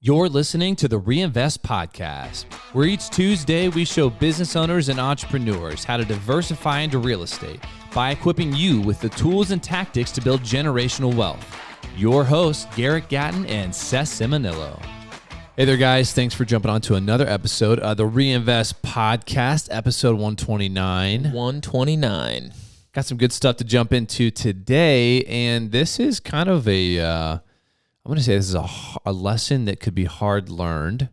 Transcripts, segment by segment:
You're listening to the Reinvest Podcast, where each Tuesday we show business owners and entrepreneurs how to diversify into real estate by equipping you with the tools and tactics to build generational wealth. Your hosts, Garrett and Seth Simonillo. Hey there, guys. Thanks for jumping on to another episode of the Reinvest Podcast, episode 129. 129. Got some good stuff to jump into today, and this is kind of I'm going to say this is a lesson that could be hard learned,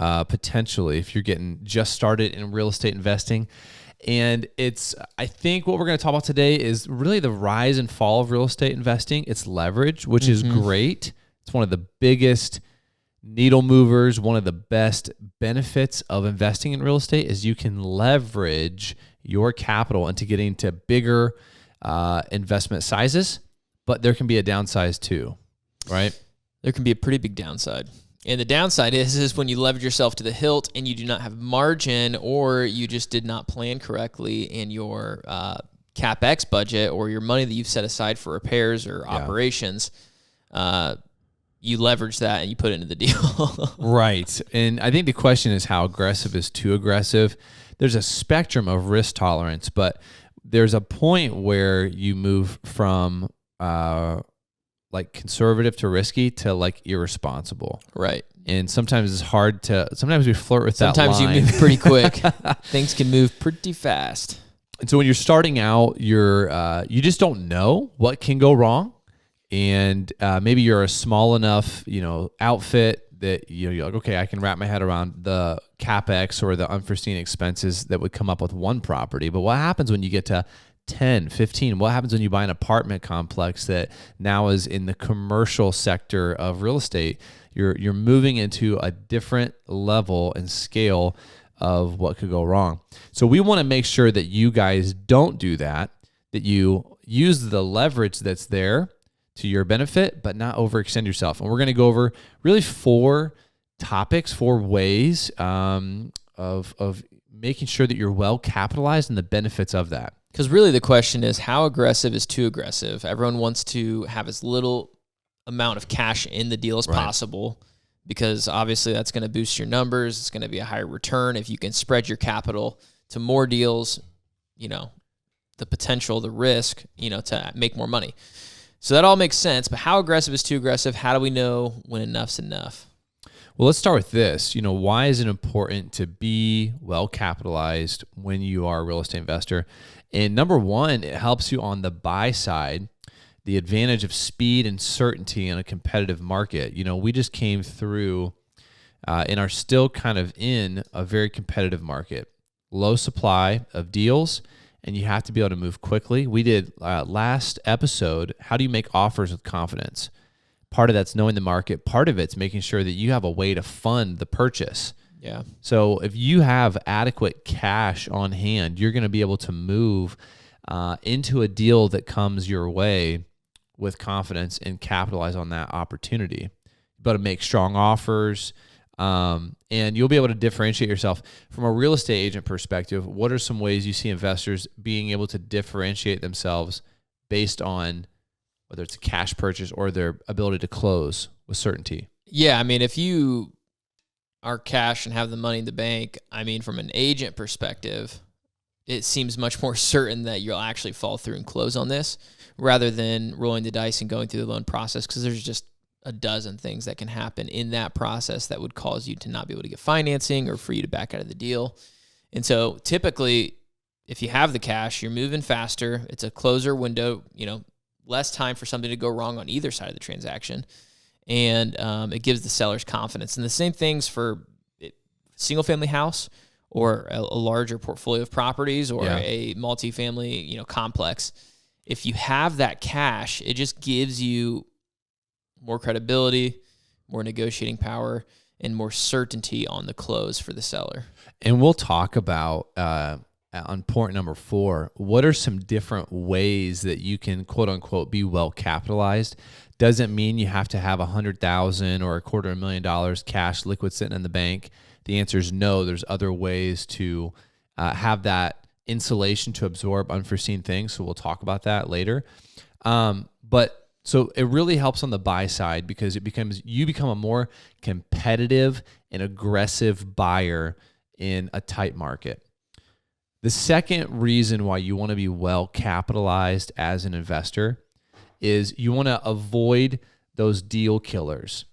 potentially, if you're getting just started in real estate investing. And I think what we're going to talk about today is really the rise and fall of real estate investing. It's leverage, which is great. It's one of the biggest needle movers. One of the best benefits of investing in real estate is you can leverage your capital into getting to bigger investment sizes, but there can be a downside too, right? There can be a pretty big downside. And the downside is when you leverage yourself to the hilt and you do not have margin, or you just did not plan correctly in your CapEx budget or your money that you've set aside for repairs or operations. You leverage that and you put it into the deal. Right. And I think the question is, how aggressive is too aggressive? There's a spectrum of risk tolerance, but there's a point where you move from like conservative to risky to like irresponsible. Right. And sometimes it's hard sometimes we flirt with that line. Sometimes you move pretty quick. Things can move pretty fast. And so when you're starting out, you just don't know what can go wrong. And maybe you're a small enough, outfit that you're like, okay, I can wrap my head around the CapEx or the unforeseen expenses that would come up with one property. But what happens when you get to 10, 15? What happens when you buy an apartment complex that now is in the commercial sector of real estate? You're moving into a different level and scale of what could go wrong. So we want to make sure that you guys don't do that you use the leverage that's there to your benefit, but not overextend yourself. And we're going to go over really four ways of making sure that you're well capitalized and the benefits of that. Because really the question is, how aggressive is too aggressive? Everyone wants to have as little amount of cash in the deal as possible, because obviously that's going to boost your numbers. It's going to be a higher return. If you can spread your capital to more deals, the potential, the risk, to make more money. So that all makes sense. But how aggressive is too aggressive? How do we know when enough's enough? Well, let's start with this. Why is it important to be well capitalized when you are a real estate investor? And number one, it helps you on the buy side, the advantage of speed and certainty in a competitive market. We just came through and are still kind of in a very competitive market. Low supply of deals, and you have to be able to move quickly. We did last episode, how do you make offers with confidence? Part of that's knowing the market. Part of it's making sure that you have a way to fund the purchase. Yeah. So if you have adequate cash on hand, you're going to be able to move into a deal that comes your way with confidence and capitalize on that opportunity. But to make strong offers, and you'll be able to differentiate yourself. From a real estate agent perspective, what are some ways you see investors being able to differentiate themselves based on whether it's a cash purchase or their ability to close with certainty? Yeah, if you are cash and have the money in the bank, from an agent perspective, it seems much more certain that you'll actually fall through and close on this rather than rolling the dice and going through the loan process, because there's just a dozen things that can happen in that process that would cause you to not be able to get financing or for you to back out of the deal. And so typically, if you have the cash, you're moving faster. It's a closer window, less time for something to go wrong on either side of the transaction. And it gives the sellers confidence. And the same things for single-family house or a larger portfolio of properties or a multifamily, complex. If you have that cash, it just gives you more credibility, more negotiating power, and more certainty on the close for the seller. And we'll talk about on point number 4, what are some different ways that you can, quote unquote, be well capitalized? Doesn't mean you have to have $100,000 or $250,000 cash liquid sitting in the bank. The answer is no. There's other ways to have that insulation to absorb unforeseen things. So we'll talk about that later. But So it really helps on the buy side because you become a more competitive and aggressive buyer in a tight market. The second reason why you want to be well capitalized as an investor is you want to avoid those deal killers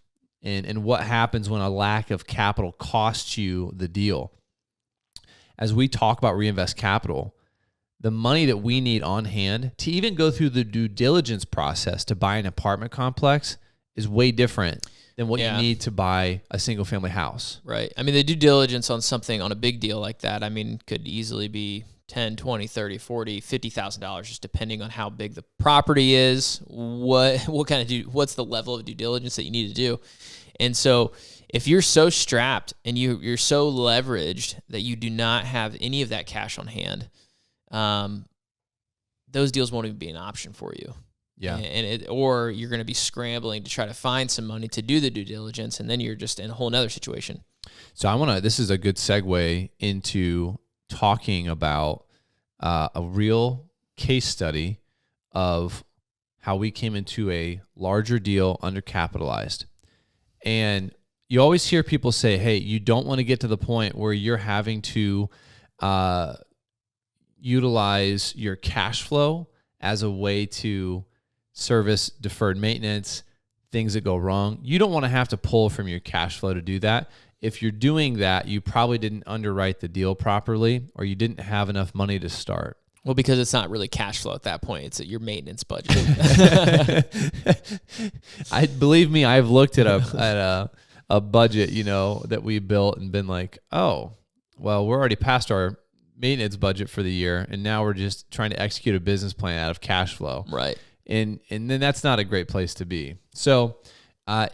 and what happens when a lack of capital costs you the deal. As we talk about reinvest capital, the money that we need on hand to even go through the due diligence process to buy an apartment complex is way different than what you need to buy a single family house. Right. I mean, the due diligence on something, on a big deal like that, I mean, could easily be $10, $20, $30, $40, $50,000, just depending on how big the property is, what's the level of due diligence that you need to do. And so if you're so strapped and you're so leveraged that you do not have any of that cash on hand, those deals won't even be an option for you. Yeah. Or you're going to be scrambling to try to find some money to do the due diligence, and then you're just in a whole nother situation. So this is a good segue into talking about a real case study of how we came into a larger deal undercapitalized. And you always hear people say, hey, you don't want to get to the point where you're having to utilize your cash flow as a way to service deferred maintenance, things that go wrong. You don't want to have to pull from your cash flow to do that. If you're doing that, you probably didn't underwrite the deal properly, or you didn't have enough money to start. Well, because it's not really cash flow at that point. It's your maintenance budget. Believe me, I've looked at a budget, that we built and been like, oh, well, we're already past our maintenance budget for the year, and now we're just trying to execute a business plan out of cash flow. Right. And then that's not a great place to be. So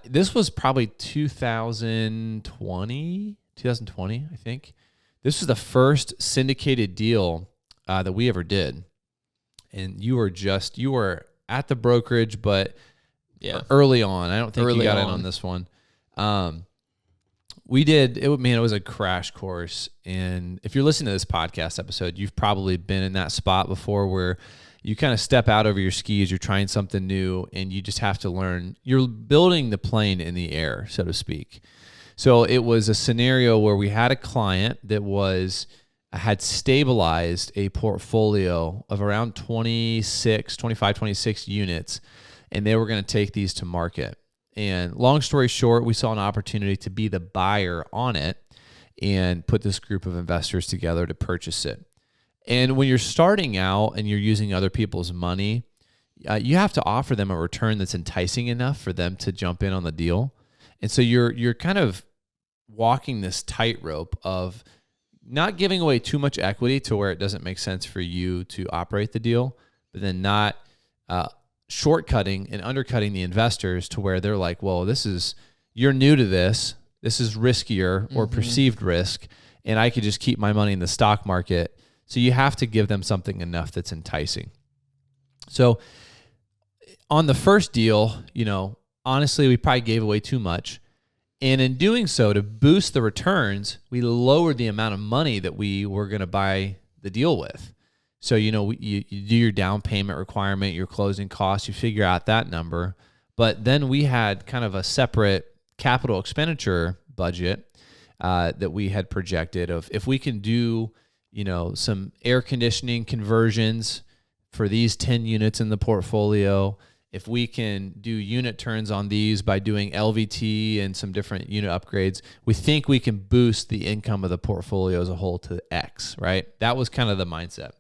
this was probably 2020, I think. This was the first syndicated deal that we ever did. And you were at the brokerage, but early on. I don't think you got in on this one. We did, it was a crash course. And if you're listening to this podcast episode, you've probably been in that spot before where you kind of step out over your skis, you're trying something new, and you just have to learn. You're building the plane in the air, so to speak. So it was a scenario where we had a client that had stabilized a portfolio of around 25, 26 units, and they were going to take these to market. And long story short, we saw an opportunity to be the buyer on it and put this group of investors together to purchase it. And when you're starting out and you're using other people's money, you have to offer them a return that's enticing enough for them to jump in on the deal. And so you're kind of walking this tightrope of not giving away too much equity to where it doesn't make sense for you to operate the deal, but then not shortcutting and undercutting the investors to where they're like, well, you're new to this is riskier or perceived risk, and I could just keep my money in the stock market. So you have to give them something enough that's enticing. So on the first deal, honestly, we probably gave away too much. And in doing so, to boost the returns, we lowered the amount of money that we were going to buy the deal with. So, you do your down payment requirement, your closing costs, you figure out that number. But then we had kind of a separate capital expenditure budget that we had projected of if we can do, some air conditioning conversions for these 10 units in the portfolio, if we can do unit turns on these by doing LVT and some different unit upgrades, we think we can boost the income of the portfolio as a whole to X, right? That was kind of the mindset.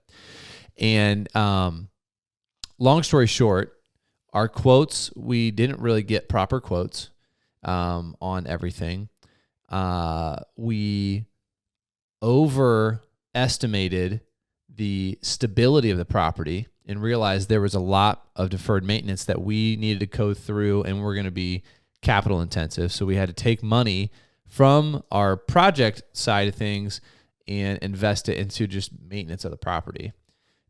And long story short, our quotes, we didn't really get proper quotes on everything. We overestimated the stability of the property and realized there was a lot of deferred maintenance that we needed to go through, and we're going to be capital intensive. So we had to take money from our project side of things and invest it into just maintenance of the property,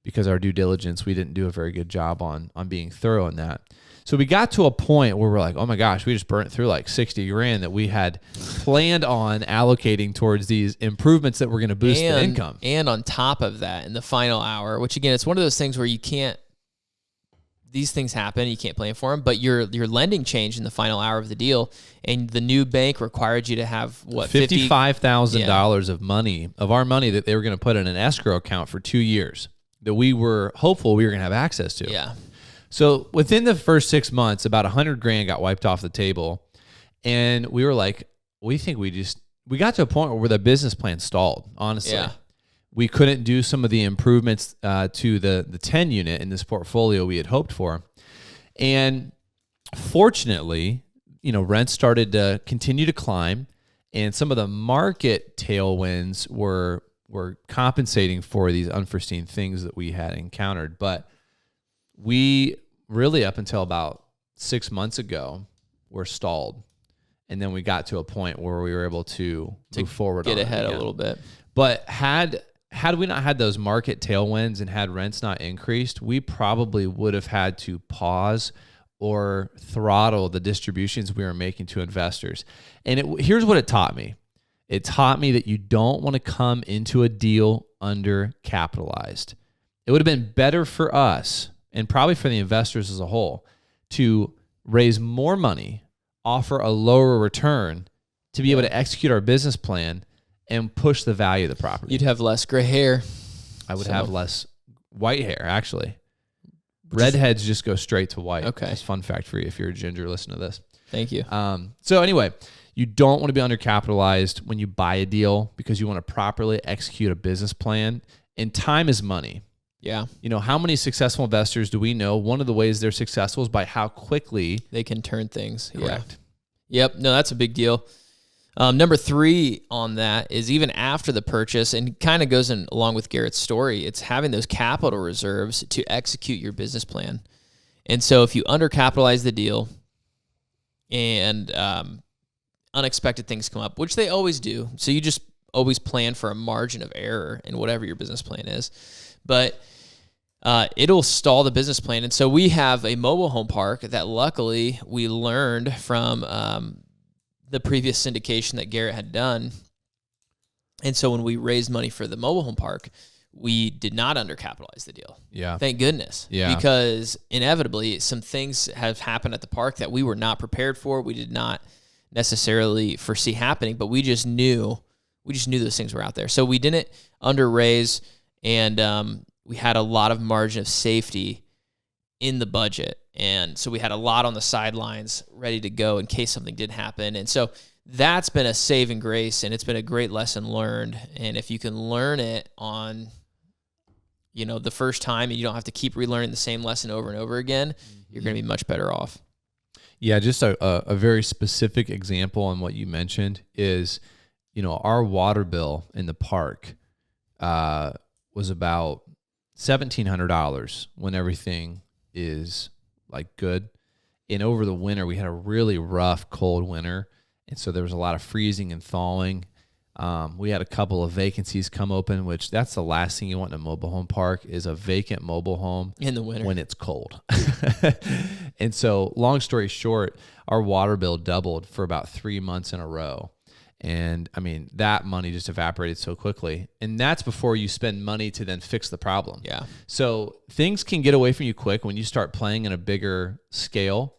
because our due diligence, we didn't do a very good job on being thorough in that. So we got to a point where we're like, oh my gosh, we just burnt through like 60 grand that we had planned on allocating towards these improvements that were going to boost the income. And on top of that, in the final hour, which again, it's one of those things where you can't these things happen. You can't plan for them, but your lending changed in the final hour of the deal, and the new bank required you to have what, $55,000 of money, of our money, that they were going to put in an escrow account for 2 years that we were hopeful we were going to have access to. Yeah. So within the first 6 months, about $100,000 got wiped off the table, and we were like, we think we got to a point where the business plan stalled. Honestly. Yeah. We couldn't do some of the improvements to the 10 unit in this portfolio we had hoped for. And fortunately, rents started to continue to climb, and some of the market tailwinds were compensating for these unforeseen things that we had encountered. But we really, up until about 6 months ago, were stalled. And then we got to a point where we were able to move forward. Get ahead a little bit. But had we not had those market tailwinds and had rents not increased, we probably would have had to pause or throttle the distributions we were making to investors. And here's what it taught me. It taught me that you don't want to come into a deal undercapitalized. It would have been better for us, and probably for the investors as a whole, to raise more money, offer a lower return, to be able to execute our business plan and push the value of the property. You'd have less gray hair. I would have less white hair, actually. Redheads just go straight to white. Okay. Just fun fact for you if you're a ginger, listen to this. Thank you. So anyway, you don't want to be undercapitalized when you buy a deal, because you want to properly execute a business plan, and time is money. Yeah. How many successful investors do we know? One of the ways they're successful is by how quickly they can turn things. Correct. Yeah. Yep. No, that's a big deal. Number 3 on that is, even after the purchase, and kind of goes along with Garrett's story, it's having those capital reserves to execute your business plan. And so if you undercapitalize the deal and unexpected things come up, which they always do, so you just always plan for a margin of error in whatever your business plan is. But it'll stall the business plan. And so we have a mobile home park that luckily we learned from the previous syndication that Garrett had done. And so when we raised money for the mobile home park, we did not undercapitalize the deal. Yeah. Thank goodness. Yeah. Because inevitably some things have happened at the park that we were not prepared for. We did not necessarily foresee happening, but we just knew those things were out there. So we didn't underraise, and we had a lot of margin of safety in the budget. And so we had a lot on the sidelines ready to go in case something did happen. And so that's been a saving grace, and it's been a great lesson learned. And if you can learn it on, the first time, and you don't have to keep relearning the same lesson over and over again, you're going to be much better off. Yeah, just a very specific example on what you mentioned is, our water bill in the park was about $1,700 when everything is good. And over the winter, we had a really rough, cold winter. And so there was a lot of freezing and thawing. We had a couple of vacancies come open, which that's the last thing you want in a mobile home park, is a vacant mobile home in the winter when it's cold. And so long story short, our water bill doubled for about 3 months in a row. And I mean, that money just evaporated so quickly. And that's before you spend money to then fix the problem. Yeah. So things can get away from you quick when you start playing in a bigger scale.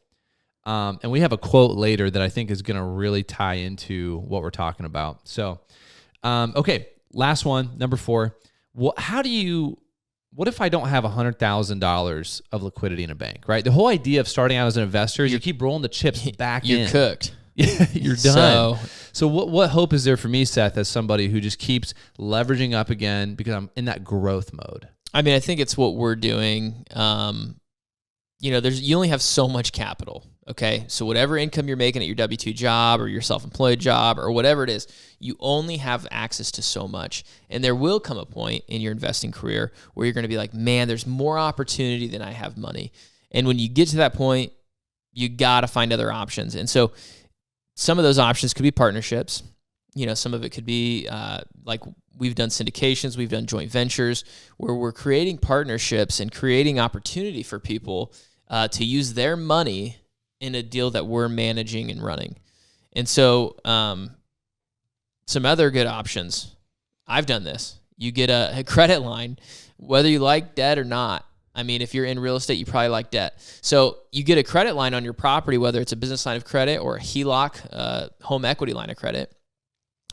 And we have a quote later that I think is going to really tie into what we're talking about. So, okay, last one, number 4. What if I don't have $100,000 of liquidity in a bank, right? The whole idea of starting out as an investor is you keep rolling the chips back in. You're cooked. You're done. So what hope is there for me, Seth, as somebody who just keeps leveraging up again because I'm in that growth mode? I mean, I think it's what we're doing. You only have so much capital, okay? So whatever income you're making at your W-2 job or your self-employed job or whatever it is, you only have access to so much. And there will come a point in your investing career where you're going to be like, man, there's more opportunity than I have money. And when you get to that point, you got to find other options. And so some of those options could be partnerships. Some of it could be like we've done syndications, we've done joint ventures, where we're creating partnerships and creating opportunity for people to use their money in a deal that we're managing and running. And so some other good options, I've done this. You get a credit line, whether you like debt or not. I mean, if you're in real estate, you probably like debt. So you get a credit line on your property, whether it's a business line of credit or a HELOC, home equity line of credit.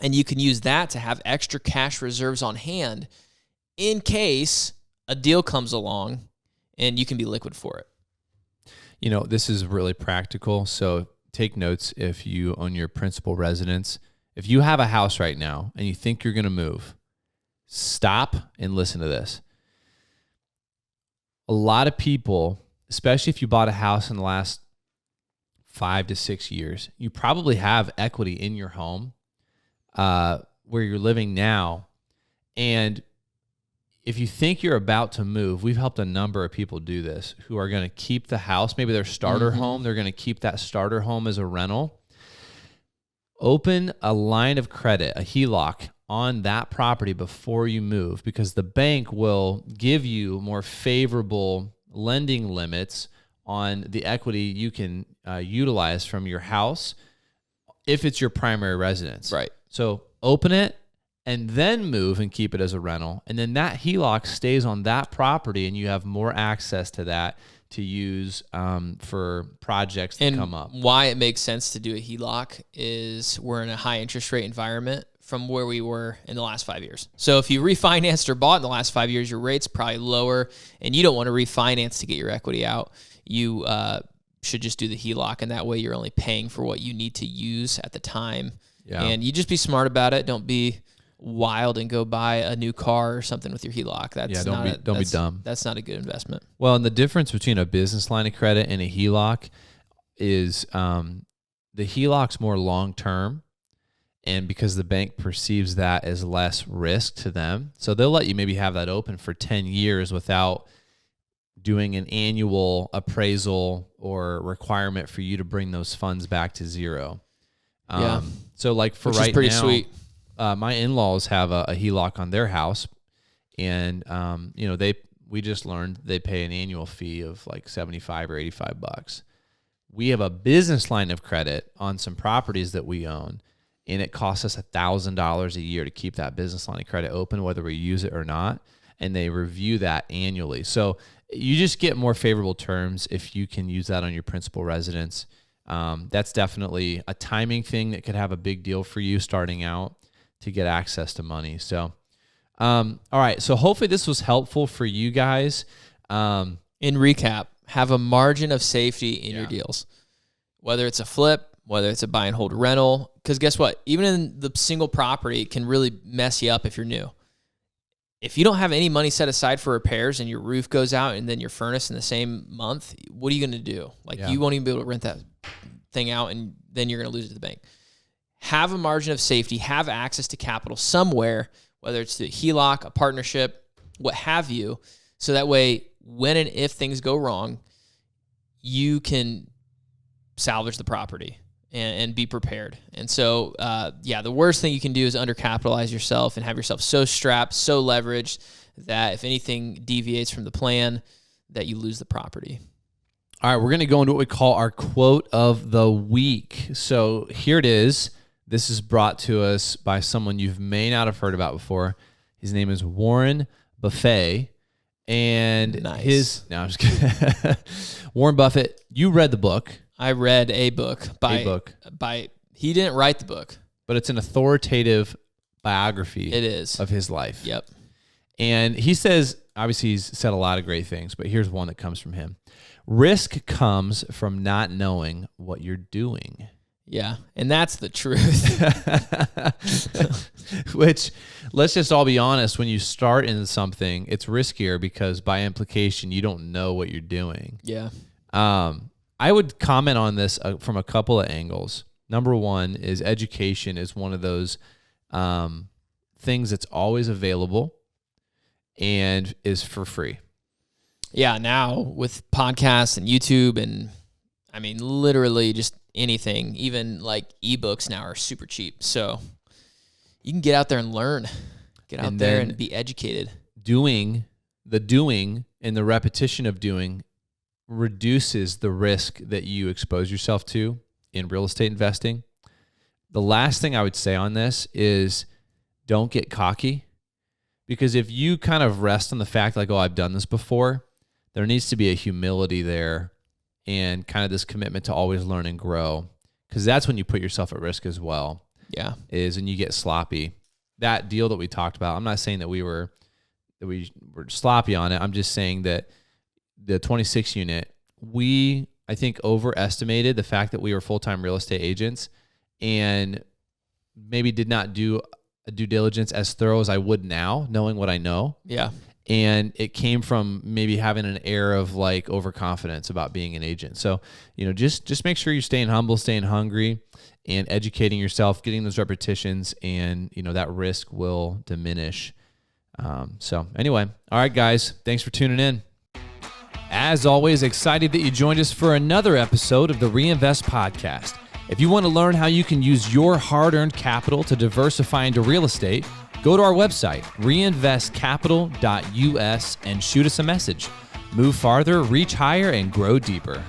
And you can use that to have extra cash reserves on hand in case a deal comes along and you can be liquid for it. You know, this is really practical. So take notes if you own your principal residence. If you have a house right now and you think you're going to move, stop and listen to this. A lot of people, especially if you bought a house in the last 5 to 6 years, you probably have equity in your home where you're living now. And if you think you're about to move, we've helped a number of people do this who are going to keep the house, maybe their starter home. They're going to keep that starter home as a rental. Open a line of credit, a HELOC, on that property before you move, because the bank will give you more favorable lending limits on the equity you can utilize from your house if it's your primary residence. Right. So open it and then move and keep it as a rental. And then that HELOC stays on that property and you have more access to that to use for projects that come up. Why it makes sense to do a HELOC is we're in a high interest rate environment from where we were in the last 5 years. So if you refinanced or bought in the last 5 years, your rate's probably lower and you don't want to refinance to get your equity out. You should just do the HELOC, and that way you're only paying for what you need to use at the time. Yeah. And you just be smart about it. Don't be wild and go buy a new car or something with your HELOC. Don't be dumb. That's not a good investment. Well, and the difference between a business line of credit and a HELOC is the HELOC's more long-term, and because the bank perceives that as less risk to them. So they'll let you maybe have that open for 10 years without doing an annual appraisal or requirement for you to bring those funds back to zero. So like for Which right is pretty now, sweet. My in-laws have a HELOC on their house, and we just learned they pay an annual fee of like $75 or $85. We have a business line of credit on some properties that we own, and it costs us $1,000 a year to keep that business line of credit open, whether we use it or not. And they review that annually. So you just get more favorable terms if you can use that on your principal residence. That's definitely a timing thing that could have a big deal for you starting out to get access to money. So, all right. So hopefully this was helpful for you guys. In recap, have a margin of safety in your deals, whether it's a flip, whether it's a buy and hold rental, because guess what? Even in the single property, it can really mess you up if you're new. If you don't have any money set aside for repairs and your roof goes out and then your furnace in the same month, what are you going to do? You won't even be able to rent that thing out, and then you're going to lose it to the bank. Have a margin of safety, have access to capital somewhere, whether it's the HELOC, a partnership, what have you, so that way when and if things go wrong, you can salvage the property and be prepared. And so, the worst thing you can do is undercapitalize yourself and have yourself so strapped, so leveraged that if anything deviates from the plan, that you lose the property. All right, we're going to go into what we call our quote of the week. So here it is. This is brought to us by someone you may not have heard about before. His name is Warren Buffett. And nice. I'm just kidding. Warren Buffett, you read the book. I read a book by he didn't write the book, but it's an authoritative biography. It is of his life. Yep. And he says, obviously he's said a lot of great things, but here's one that comes from him. Risk comes from not knowing what you're doing. Yeah, and that's the truth. Which, let's just all be honest, when you start into something, it's riskier because by implication, you don't know what you're doing. Yeah. I would comment on this from a couple of angles. Number one is education is one of those things that's always available and is for free. Yeah, now with podcasts and YouTube and, I mean, literally just anything, even like ebooks now are super cheap. So you can get out there and learn. Get out there and be educated. Doing and the repetition of doing reduces the risk that you expose yourself to in real estate investing. The last thing I would say on this is don't get cocky, because if you kind of rest on the fact like, oh, I've done this before, there needs to be a humility there and kind of this commitment to always learn and grow, because that's when you put yourself at risk as well. Yeah. Is when you get sloppy. That deal that we talked about, I'm not saying that we were sloppy on it. I'm just saying that the 26 unit, I think overestimated the fact that we were full-time real estate agents and maybe did not do a due diligence as thorough as I would now, knowing what I know. Yeah. And it came from maybe having an air of like overconfidence about being an agent. So, just make sure you're staying humble, staying hungry, and educating yourself, getting those repetitions, and that risk will diminish. So anyway, all right, guys, thanks for tuning in. As always, excited that you joined us for another episode of the Reinvest Podcast. If you want to learn how you can use your hard-earned capital to diversify into real estate, go to our website, reinvestcapital.us, and shoot us a message. Move farther, reach higher, and grow deeper.